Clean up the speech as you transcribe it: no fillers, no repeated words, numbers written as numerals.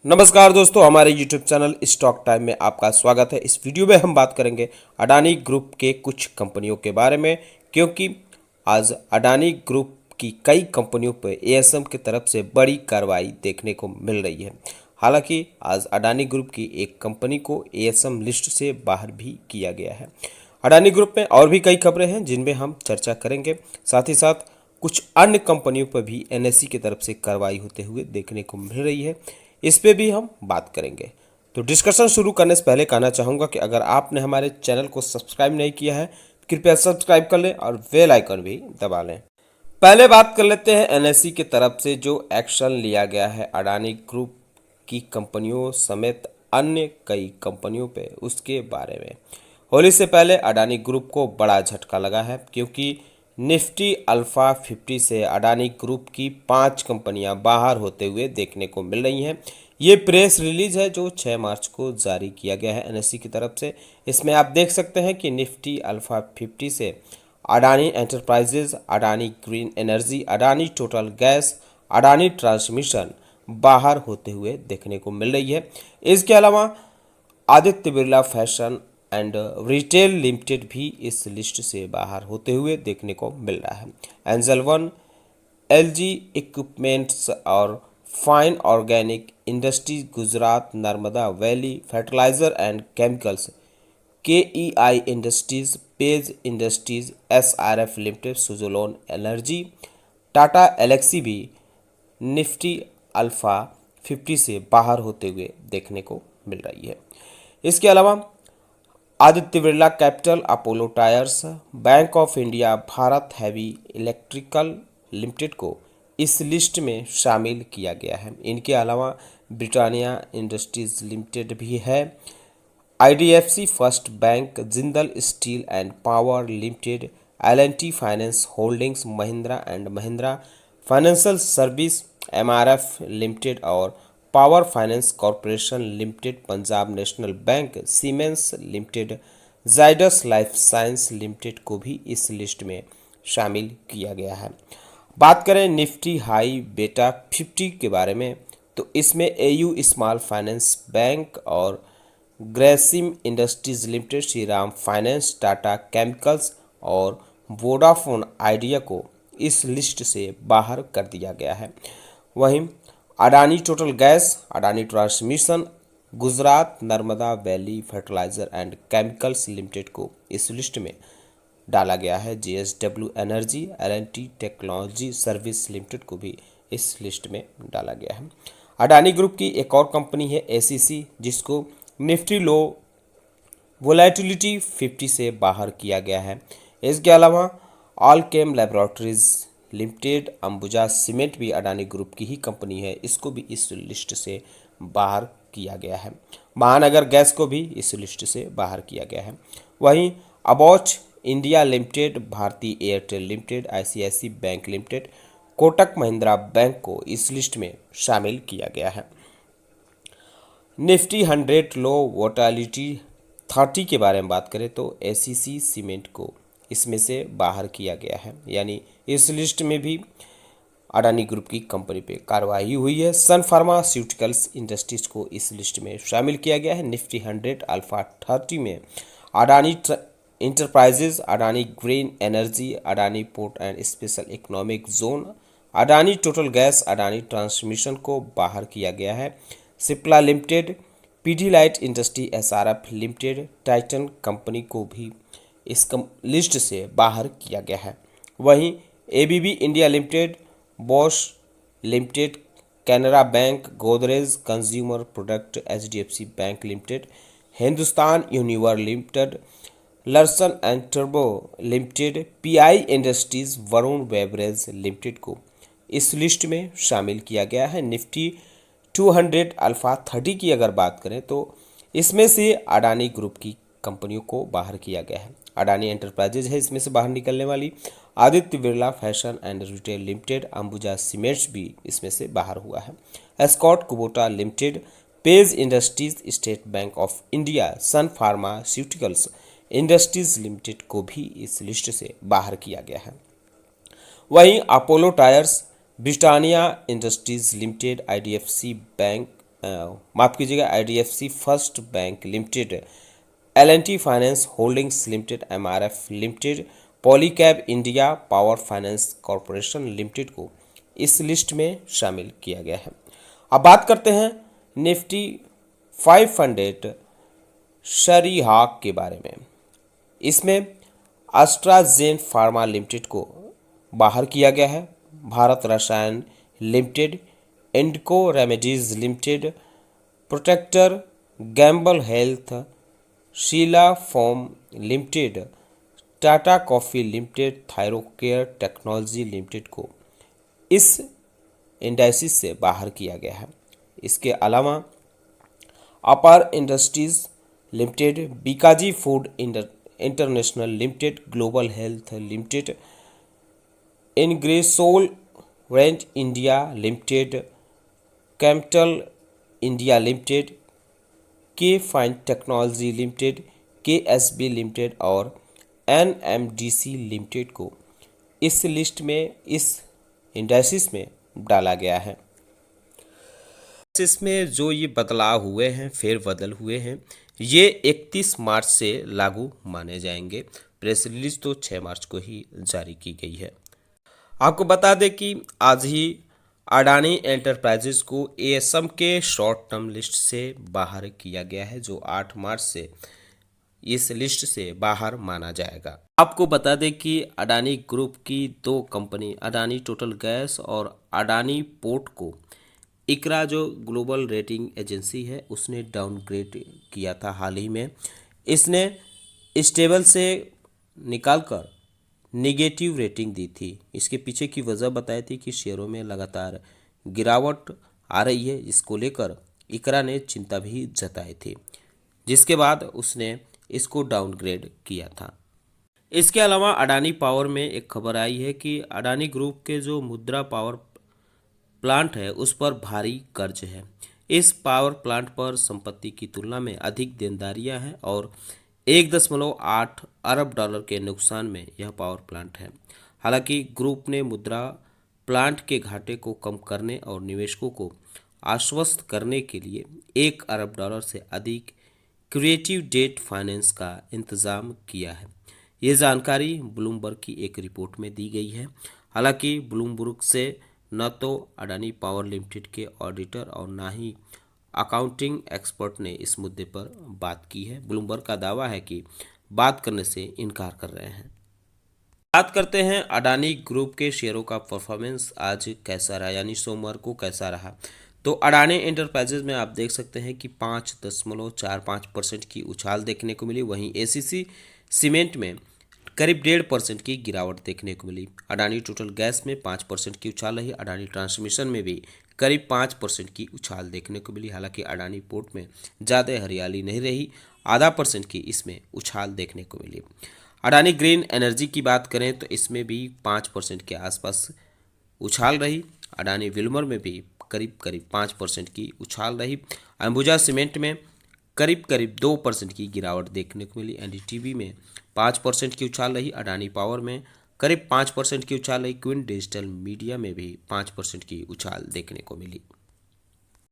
नमस्कार दोस्तों, हमारे YouTube चैनल स्टॉक टाइम में आपका स्वागत है। इस वीडियो में हम बात करेंगे अडानी ग्रुप के कुछ कंपनियों के बारे में, क्योंकि आज अडानी ग्रुप की कई कंपनियों पर एएसएम की तरफ से बड़ी कार्रवाई देखने को मिल रही है। हालांकि आज अडानी ग्रुप की एक कंपनी को एएसएम लिस्ट से बाहर भी किया गया है। अडानी ग्रुप में और भी कई खबरें हैं जिनमें हम चर्चा करेंगे। साथ ही साथ कुछ अन्य कंपनियों पर भी एनएसई की तरफ से कार्रवाई होते हुए देखने को मिल रही है, इस पे भी हम बात करेंगे। तो डिस्कशन शुरू करने से पहले कहना चाहूँगा कि अगर आपने हमारे चैनल को सब्सक्राइब नहीं किया है तो कृपया सब्सक्राइब कर लें और बेल आइकन भी दबा लें। पहले बात कर लेते हैं एनएसई की तरफ से जो एक्शन लिया गया है अडानी ग्रुप की कंपनियों समेत अन्य कई कंपनियों पे, उसके बारे में। होली से पहले अडानी ग्रुप को बड़ा झटका लगा है, क्योंकि निफ्टी अल्फा 50 से अडानी ग्रुप की 5 कंपनियां बाहर होते हुए देखने को मिल रही हैं। ये प्रेस रिलीज है जो 6 मार्च को जारी किया गया है एनएसई की तरफ से। इसमें आप देख सकते हैं कि निफ्टी अल्फा 50 से Adani enterprises, Adani green energy, Adani total gas, Adani transmission बाहर होते हुए देखने को मिल रही है। इसके अलावा Aditya Birla fashion and retail limited भी इस लिस्ट से बाहर होते हुए देखने को मिल रहा है। एंजल वन, एलजी इक्विपमेंट्स और Fine Organic Industries, Gujarat Narmada valley fertiliser and Chemicals, KEI Industries, Page Industries, SRF Limited, Suzlon Energy, Tata Elxsi भी निफ्टी अल्फा 50 से बाहर होते हुए देखने को मिल रही है। इसके अलावा Aditya Birla capital, Apollo tyres, bank of India, Bharat heavy electrical limited को इस लिस्ट में शामिल किया गया है। इनके अलावा ब्रिटानिया इंडस्ट्रीज लिमिटेड भी है, IDFC First Bank, Jindal Steel and Power Limited, LNT Finance Holdings, Mahindra and Mahindra Financial Service, MRF Limited और Power Finance Corporation Limited, Punjab National Bank, Siemens Limited, Zydus Life Science Limited को भी इस लिस्ट में शामिल किया गया है। बात करें निफ्टी हाई बेटा 50 के बारे में, तो इसमें एयू स्मॉल फाइनेंस बैंक और Grasim industries limited, Shri Ram finance, Tata chemicals और वोडाफोन आइडिया को इस लिस्ट से बाहर कर दिया गया है। वहीं Adani total gas, Adani transmission, Gujarat Narmada valley fertiliser and chemicals limited को इस लिस्ट में डाला गया है। JSW energy, LNT technology service limited को भी इस लिस्ट में डाला गया है। अडानी ग्रुप की एक और कंपनी है एसीसी, जिसको निफ्टी लो वोलेटिलिटी 50 से बाहर किया गया है। इसके अलावा ऑलकेम लैबोरेटरीज लिमिटेड, अंबुजा सीमेंट भी अडानी ग्रुप की ही कंपनी है, इसको भी इस लिस्ट से बाहर किया गया है। महानगर गैस को भी इस लिस्ट से बाहर किया गया है। वहीं अबॉच India Limited, Bharti Airtel Limited, ICICI Bank Limited, Kotak Mahindra Bank को इस लिस्ट में शामिल किया गया है। निफ्टी 100 लो वोटालिटी 30 के बारे में बात करें तो एसीसी सीमेंट को इसमें से बाहर किया गया है, यानी इस लिस्ट में भी अडानी ग्रुप की कंपनी पे कार्रवाई हुई है। सन फार्मास्यूटिकल्स इंडस्ट्रीज को इस लिस्ट में शामिल किया गया है। निफ्टी 100 अल्फा 30 में Adani enterprises, Adani green energy, Adani port and special economic zone, Adani total gas, Adani transmission को बाहर किया गया है। Cipla limited, Pidilite industry, SRF limited, Titan company को भी इस लिस्ट से बाहर किया गया है। वहीं ABB India Limited, Bosch Limited, Canara Bank, Godrej Consumer Product, HDFC Bank Limited, Hindustan Unilever Limited, Larsen and टर्बो Limited, PI Industries, Varun Beverage Limited को इस लिस्ट में शामिल किया गया है। निफ्टी 200 अल्फा 30 की अगर बात करें तो इसमें से अडानी ग्रुप की कंपनियों को बाहर किया गया है। अडानी एंटरप्राइजेज है इसमें से बाहर निकलने वाली, Aditya Birla fashion and retail limited, Ambuja cements भी इसमें से बाहर हुआ है। Escorts Kubota limited, Page industries, State Bank of India, Sun pharmaceuticals industries limited को भी इस लिस्ट से बाहर किया गया है। वहीं Apollo tyres, Britannia industries limited, IDFC bank माफ़ कीजिएगा, IDFC first bank limited, L&T finance holdings limited, MRF limited, Polycab India power Finance Corporation limited को इस लिस्ट में शामिल किया गया है। अब बात करते हैं निफ्टी 500 शरीहाक के बारे में। इसमें एस्ट्राजेन फार्मा लिमिटेड को बाहर किया गया है। Bharat Rasayan Limited, Indoco Remedies Limited, Procter Gamble Health, Sheela Foam Limited, Tata Coffee Limited, Thyrocare Technology Limited को इस इंडाइसिस से बाहर किया गया है। इसके अलावा Apar Industries Limited, Bikaji Food International Limited, Global Health Limited, Ingersoll Rand India Limited, Capital India Limited, K Fin Technology Limited, KSB Limited और NMDC लिमिटेड को इस लिस्ट में, इस इंडाइसिस में डाला गया है। इसमें जो ये बदलाव हुए हैं, फेरबदल हुए हैं, ये 31 मार्च से लागू माने जाएंगे। प्रेस रिलीज तो 6 मार्च को ही जारी की गई है। आपको बता दें कि आज ही अडानी एंटरप्राइजेस को ASM के शॉर्ट टर्म लिस्ट से बाहर किया गया है, जो 8 मार्च से इस लिस्ट से बाहर माना जाएगा। आपको बता दें कि अडानी ग्रुप की 2 कंपनी, अडानी टोटल गैस और अडानी पोर्ट को इकरा जो ग्लोबल रेटिंग एजेंसी है उसने डाउनग्रेड किया था हाल ही में। इसने स्टेबल से निकालकर नेगेटिव रेटिंग दी थी। इसके पीछे की वजह बताई थी कि शेयरों में लगातार गिरावट आ रही है, इसको लेकर इकरा ने चिंता भी जताई थी, जिसके बाद उसने इसको डाउनग्रेड किया था। इसके अलावा अडानी पावर में एक खबर आई है कि अडानी ग्रुप के जो मुद्रा पावर प्लांट है उस पर भारी कर्ज है। इस पावर प्लांट पर संपत्ति की तुलना में अधिक देनदारियां हैं और 1.8 अरब डॉलर के नुकसान में यह पावर प्लांट है। हालांकि ग्रुप ने मुद्रा प्लांट के घाटे को कम करने और निवेशकों को आश्वस्त करने के लिए 1 अरब डॉलर से अधिक क्रिएटिव डेट फाइनेंस का इंतजाम किया है। ये जानकारी ब्लूमबर्ग की एक रिपोर्ट में दी गई है। हालांकि ब्लूमबर्ग से न तो अडानी पावर लिमिटेड के ऑडिटर और न ही अकाउंटिंग एक्सपर्ट ने इस मुद्दे पर बात की है। ब्लूमबर्ग का दावा है कि बात करने से इनकार कर रहे हैं। बात करते हैं अडानी ग्रुप के शेयरों का परफॉर्मेंस आज कैसा रहा, यानी सोमवार को कैसा रहा। तो अडानी एंटरप्राइजेज में आप देख सकते हैं कि 5.45% की उछाल देखने को मिली। वहीं ACC सीमेंट में करीब 1.5% की गिरावट देखने को मिली। अडानी टोटल गैस में 5% की उछाल रही। अडानी ट्रांसमिशन में भी करीब 5% की उछाल देखने को मिली। हालांकि अडानी पोर्ट में ज़्यादा हरियाली नहीं रही, 0.5% की इसमें उछाल देखने को मिली। अडानी ग्रीन एनर्जी की बात करें तो इसमें भी 5% के आसपास उछाल रही। अडानी विल्मर में भी करीब 5% की उछाल रही। अंबुजा सीमेंट में करीब 2% की गिरावट देखने को मिली। NDTV में 5% की उछाल रही। अडानी पावर में करीब 5% की उछाल रही। क्विंट डिजिटल मीडिया में भी 5% की उछाल देखने को मिली।